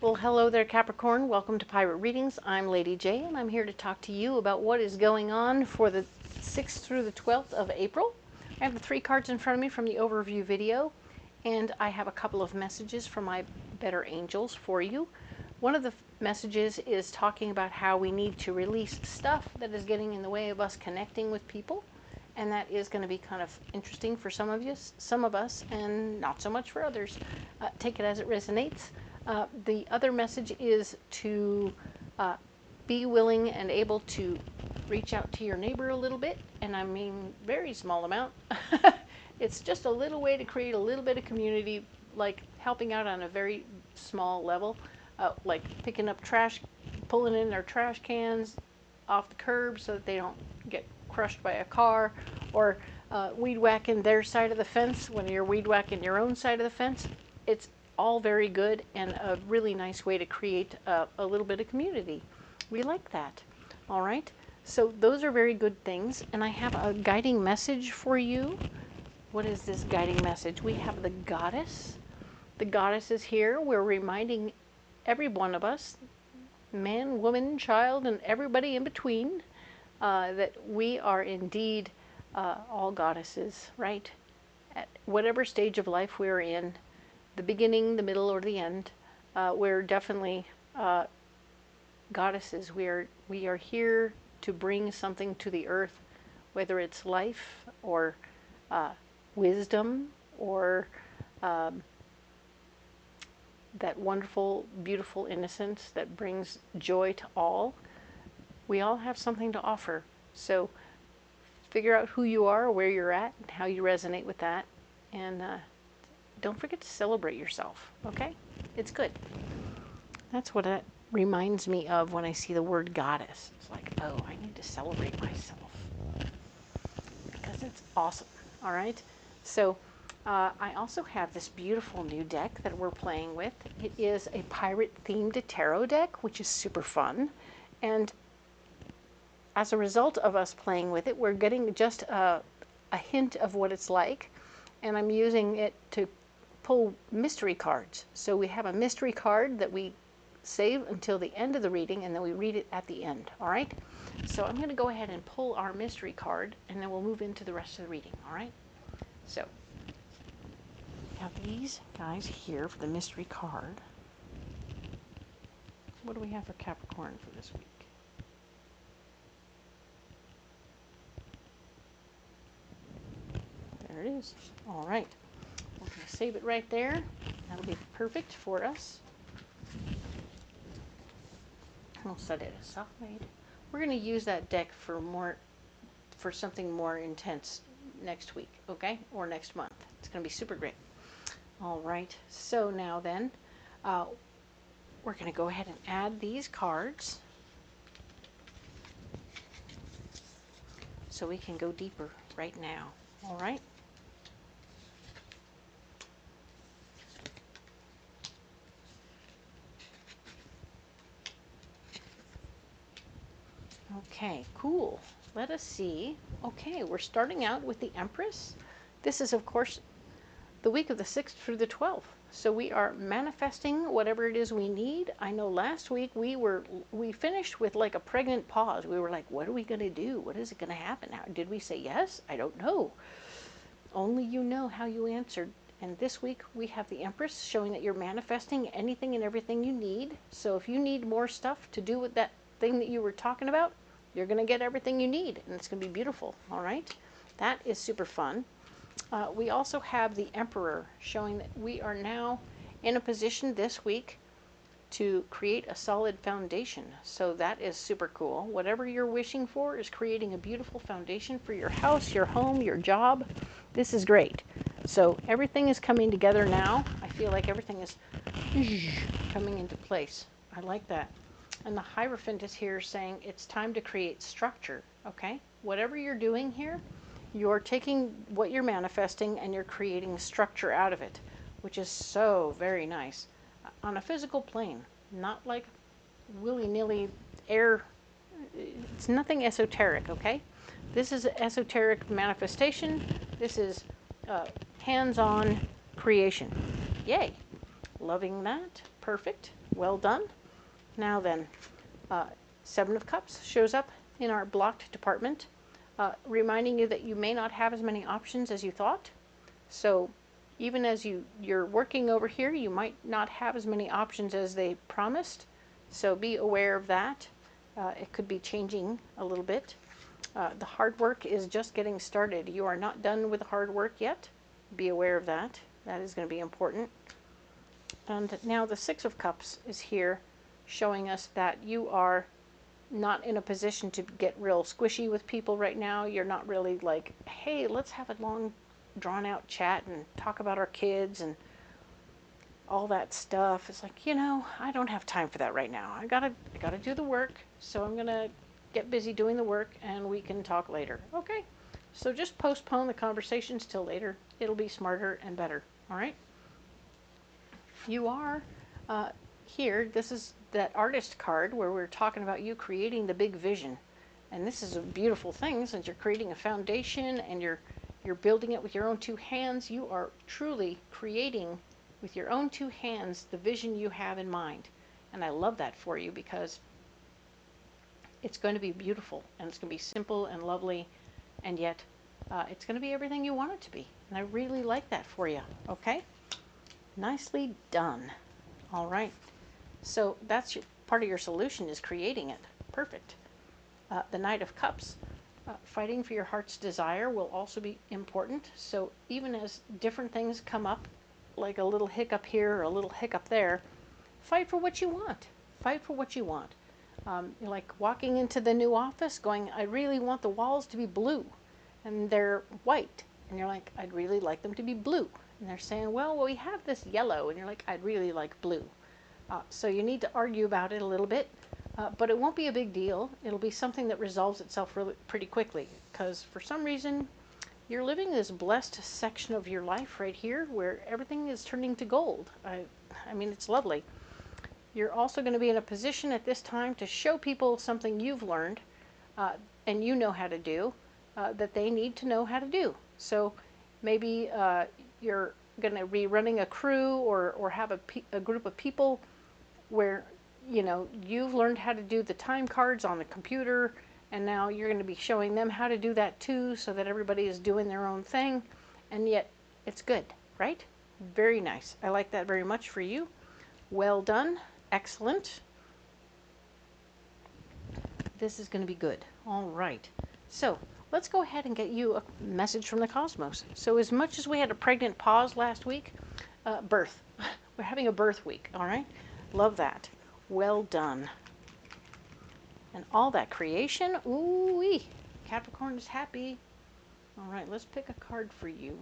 Well, hello there, Capricorn. Welcome to Pirate Readings. I'm Lady J, and I'm here to talk to you about what is going on for the 6th through the 12th of April. I have the 3 cards in front of me from the overview video, and I have a couple of messages from my better angels for you. One of the messages is talking about how we need to release stuff that is getting in the way of us connecting with people, and that is going to be kind of interesting for some of us, and not so much for others. Take it as it resonates. The other message is to be willing and able to reach out to your neighbor a little bit, and I mean very small amount. It's just a little way to create a little bit of community, like helping out on a very small level, like picking up trash, pulling in their trash cans off the curb so that they don't get crushed by a car, or weed whacking their side of the fence when you're weed whacking your own side of the fence. It's all very good and a really nice way to create a little bit of community. We like that. All right, so those are very good things, and I have a guiding message for you. What is this guiding message? We have the goddess. The goddess is here. We're reminding every one of us, man, woman, child, and everybody in between, that we are indeed all goddesses, right? At whatever stage of life we're in, the beginning, the middle, or the end, we're definitely goddesses. We are here to bring something to the earth, whether it's life or wisdom or that wonderful, beautiful innocence that brings joy to all. We all have something to offer. So figure out who you are, where you're at, and how you resonate with that. And don't forget to celebrate yourself, okay? It's good. That's what it reminds me of when I see the word goddess. It's like, oh, I need to celebrate myself because it's awesome, all right? So I also have this beautiful new deck that we're playing with. It is a pirate-themed tarot deck, which is super fun. And as a result of us playing with it, we're getting just a hint of what it's like. And I'm using it to pull mystery cards. So we have a mystery card that we save until the end of the reading, and then we read it at the end, all right? So I'm going to go ahead and pull our mystery card, and then we'll move into the rest of the reading, all right? So we have these guys here for the mystery card. What do we have for Capricorn for this week? There it is. All right. We're going to save it right there. That'll be perfect for us. We'll set it aside. We're going to use that deck for something more intense next week, okay? Or next month. It's going to be super great. All right. So now then, we're going to go ahead and add these cards so we can go deeper right now. All right. Okay, cool. Let us see. Okay, we're starting out with the Empress. This is, of course, the week of the 6th through the 12th. So we are manifesting whatever it is we need. I know last week we finished with like a pregnant pause. We were like, what are we going to do? What is it going to happen? Did we say yes? I don't know. Only you know how you answered. And this week we have the Empress showing that you're manifesting anything and everything you need. So if you need more stuff to do with that thing that you were talking about, you're going to get everything you need, and it's going to be beautiful. All right, that is super fun. We also have the Emperor showing that we are now in a position this week to create a solid foundation. So that is super cool. Whatever you're wishing for is creating a beautiful foundation for your house, your home, your job. This is great. So everything is coming together now. I feel like everything is coming into place. I like that. And the Hierophant is here saying it's time to create structure, okay? Whatever you're doing here, you're taking what you're manifesting and you're creating structure out of it, which is so very nice. On a physical plane, not like willy-nilly air. It's nothing esoteric, okay? This is esoteric manifestation. This is hands-on creation. Yay. Loving that. Perfect. Well done. Now then, Seven of Cups shows up in our blocked department, reminding you that you may not have as many options as you thought. So even as you're working over here, you might not have as many options as they promised. So be aware of that. It could be changing a little bit. The hard work is just getting started. You are not done with the hard work yet. Be aware of that. That is going to be important. And now the Six of Cups is here, showing us that you are not in a position to get real squishy with people right now. You're not really like, hey, let's have a long, drawn-out chat and talk about our kids and all that stuff. It's like, you know, I don't have time for that right now. I gotta do the work, so I'm gonna get busy doing the work, and we can talk later. Okay, so just postpone the conversations till later. It'll be smarter and better. All right. You are here. This is that artist card where we're talking about you creating the big vision, and this is a beautiful thing since you're creating a foundation and you're building it with your own two hands. You are truly creating with your own two hands the vision you have in mind, and I love that for you because it's going to be beautiful and it's going to be simple and lovely, and yet it's going to be everything you want it to be, and I really like that for you. Okay, nicely done. All right, so that's part of your solution, is creating it. Perfect. The Knight of Cups, fighting for your heart's desire will also be important. So even as different things come up, like a little hiccup here or a little hiccup there, fight for what you want. Fight for what you want. You're like walking into the new office going, I really want the walls to be blue, and they're white, and you're like, I'd really like them to be blue, and they're saying, well, we have this yellow, and you're like, I'd really like blue. So you need to argue about it a little bit, but it won't be a big deal. It'll be something that resolves itself pretty quickly, because for some reason you're living this blessed section of your life right here where everything is turning to gold. I mean, it's lovely. You're also going to be in a position at this time to show people something you've learned and you know how to do that they need to know how to do. So maybe you're going to be running a crew or have a group of people where, you know, you've learned how to do the time cards on the computer, and now you're going to be showing them how to do that too, so that everybody is doing their own thing, and yet it's good, right? Very nice. I like that very much for you. Well done. Excellent. This is going to be good. All right. So let's go ahead and get you a message from the cosmos. So as much as we had a pregnant pause last week, birth. We're having a birth week. All right. Love that. Well done. And all that creation. Ooh-wee. Capricorn is happy. All right. Let's pick a card for you.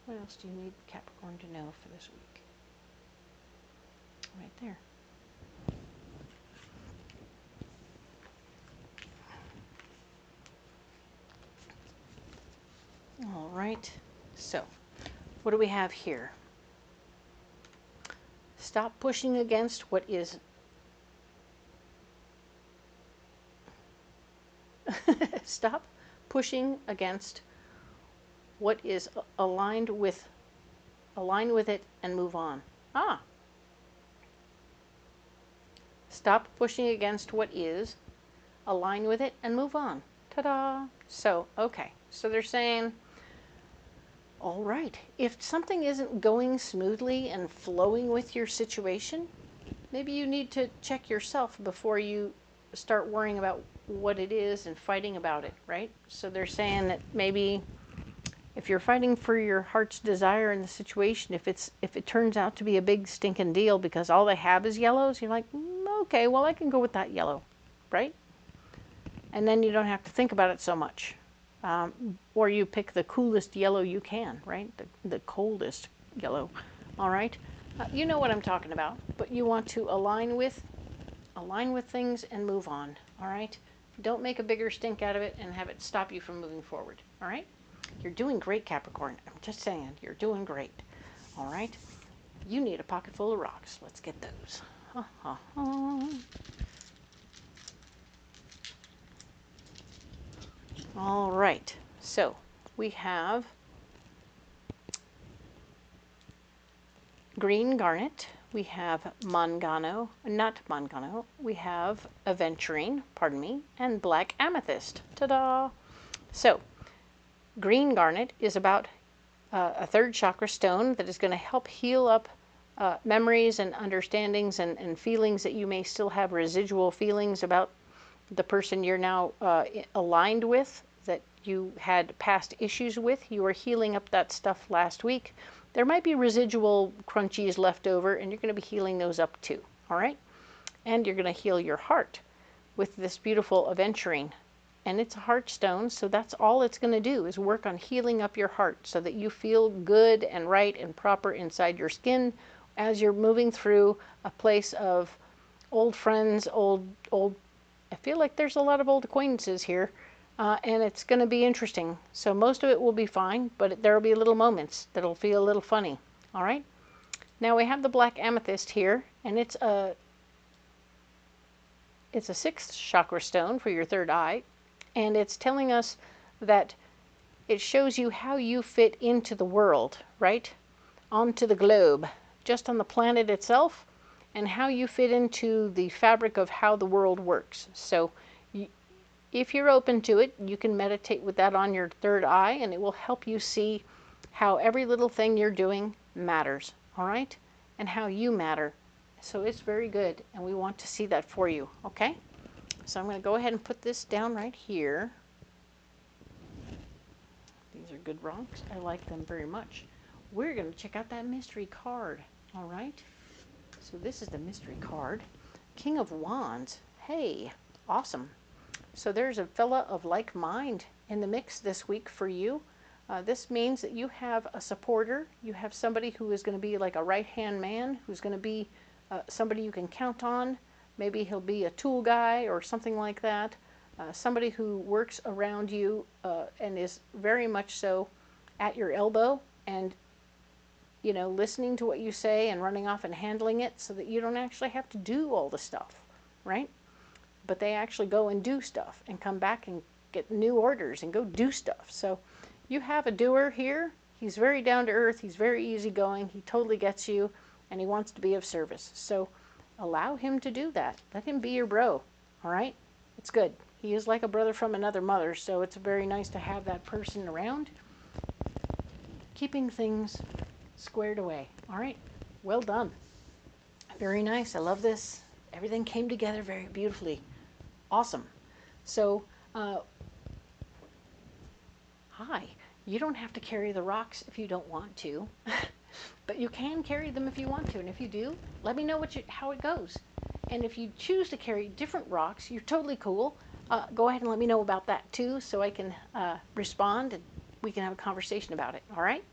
What else do you need Capricorn to know for this week? Right there. All right, so what do we have here? Stop pushing against what is stop pushing against what is aligned with it and move on. Stop pushing against what is, align with it, and move on. Ta-da! So, okay. So they're saying, all right, if something isn't going smoothly and flowing with your situation, maybe you need to check yourself before you start worrying about what it is and fighting about it, right? So they're saying that maybe if you're fighting for your heart's desire in the situation, if it turns out to be a big stinking deal because all they have is yellows, you're like, okay, well, I can go with that yellow, right? And then you don't have to think about it so much. Or you pick the coolest yellow you can, right? The coldest yellow, all right? You know what I'm talking about, but you want to align with things and move on, all right? Don't make a bigger stink out of it and have it stop you from moving forward, all right? You're doing great, Capricorn. I'm just saying, you're doing great, all right? You need a pocket full of rocks. Let's get those. All right, so we have green garnet, we have Mangano, not Mangano, we have Aventurine, pardon me, and Black Amethyst. Ta-da! So, green garnet is about a third chakra stone that is going to help heal up memories and understandings and feelings that you may still have residual feelings about the person you're now aligned with, that you had past issues with. You were healing up that stuff last week. There might be residual crunchies left over, and you're going to be healing those up too, all right? And you're going to heal your heart with this beautiful aventurine. And it's a heart stone, so that's all it's going to do is work on healing up your heart so that you feel good and right and proper inside your skin as you're moving through a place of old friends, I feel like there's a lot of old acquaintances here, and it's going to be interesting. So most of it will be fine, but there will be little moments that'll feel a little funny. All right. Now we have the black amethyst here, and it's a 6th chakra stone for your third eye, and it's telling us that it shows you how you fit into the world, right? Onto the globe, just on the planet itself, and how you fit into the fabric of how the world works. So if you're open to it, you can meditate with that on your third eye, and it will help you see how every little thing you're doing matters, all right? And how you matter. So it's very good, and we want to see that for you, okay? So I'm going to go ahead and put this down right here. These are good rocks. I like them very much. We're going to check out that mystery card, all right? So this is the mystery card. King of Wands. Hey, awesome. So there's a fella of like mind in the mix this week for you. This means that you have a supporter. You have somebody who is going to be like a right-hand man, who's going to be somebody you can count on. Maybe he'll be a tool guy or something like that. Somebody who works around you and is very much so at your elbow and, you know, listening to what you say and running off and handling it so that you don't actually have to do all the stuff, right? But they actually go and do stuff and come back and get new orders and go do stuff. So you have a doer here. He's very down to earth. He's very easygoing. He totally gets you, and he wants to be of service. So allow him to do that. Let him be your bro, all right? It's good. He is like a brother from another mother, so it's very nice to have that person around, keeping things squared away. All right, well done. Very nice. I love this. Everything came together very beautifully. Awesome. So, hi. You don't have to carry the rocks if you don't want to, but you can carry them if you want to. And if you do, let me know how it goes. And if you choose to carry different rocks, you're totally cool. Go ahead and let me know about that too, so I can respond and we can have a conversation about it. All right.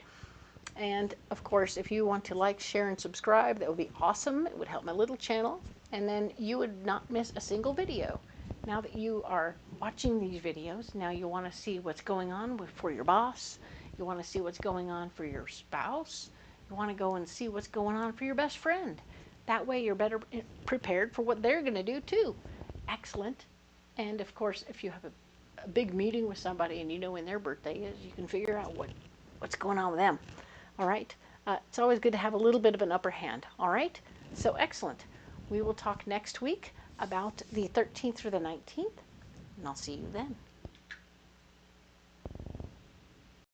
And of course, if you want to like, share, and subscribe, that would be awesome. It would help my little channel, and then you would not miss a single video. Now that you are watching these videos, now you want to see what's going on for your boss. You want to see what's going on for your spouse. You want to go and see what's going on for your best friend. That way you're better prepared for what they're going to do too. Excellent. And of course, if you have a big meeting with somebody and you know when their birthday is, you can figure out what's going on with them. All right. It's always good to have a little bit of an upper hand. All right. So excellent. We will talk next week about the 13th through the 19th, and I'll see you then.